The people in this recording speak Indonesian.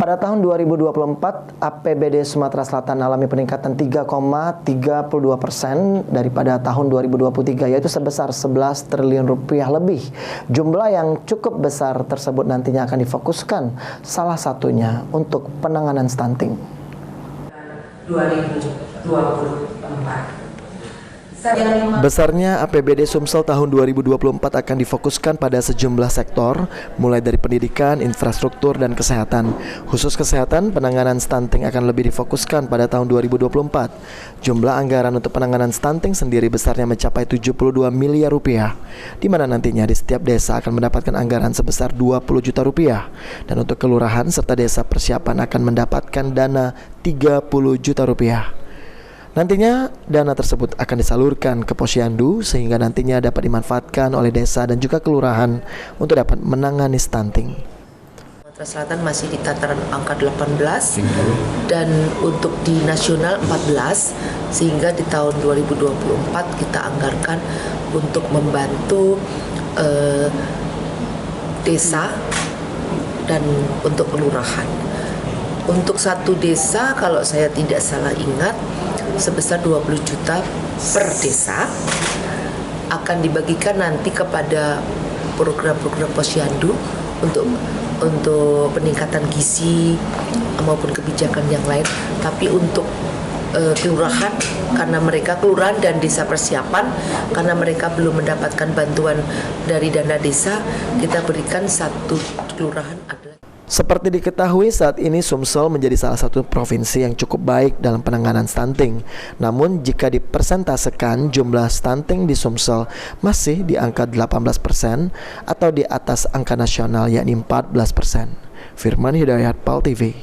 Pada tahun 2024, APBD Sumatera Selatan alami peningkatan 3,32% daripada tahun 2023, yaitu sebesar 11 triliun rupiah lebih. Jumlah yang cukup besar tersebut nantinya akan difokuskan salah satunya untuk penanganan stunting. 2024. Besarnya APBD Sumsel tahun 2024 akan difokuskan pada sejumlah sektor, mulai dari pendidikan, infrastruktur, dan kesehatan. Khusus kesehatan, penanganan stunting akan lebih difokuskan pada tahun 2024. Jumlah anggaran untuk penanganan stunting sendiri besarnya mencapai 72 miliar rupiah, di mana nantinya di setiap desa akan mendapatkan anggaran sebesar 20 juta rupiah. Dan untuk kelurahan serta desa persiapan akan mendapatkan dana 30 juta rupiah. Nantinya dana tersebut akan disalurkan ke Posyandu sehingga nantinya dapat dimanfaatkan oleh desa dan juga kelurahan untuk dapat menangani stunting. Sumatera Selatan masih di tataran angka 18 dan untuk di nasional 14, sehingga di tahun 2024 kita anggarkan untuk membantu desa dan untuk kelurahan. Untuk satu desa kalau saya tidak salah ingat sebesar 20 juta per desa akan dibagikan nanti kepada program-program Posyandu untuk peningkatan gizi maupun kebijakan yang lain. Tapi untuk kelurahan, karena mereka kelurahan dan desa persiapan, karena mereka belum mendapatkan bantuan dari dana desa, kita berikan satu kelurahan adalah. Seperti diketahui, saat ini Sumsel menjadi salah satu provinsi yang cukup baik dalam penanganan stunting. Namun jika dipersentasekan, jumlah stunting di Sumsel masih di angka 18% atau di atas angka nasional yakni 14%. Firman Hidayat, PAL TV.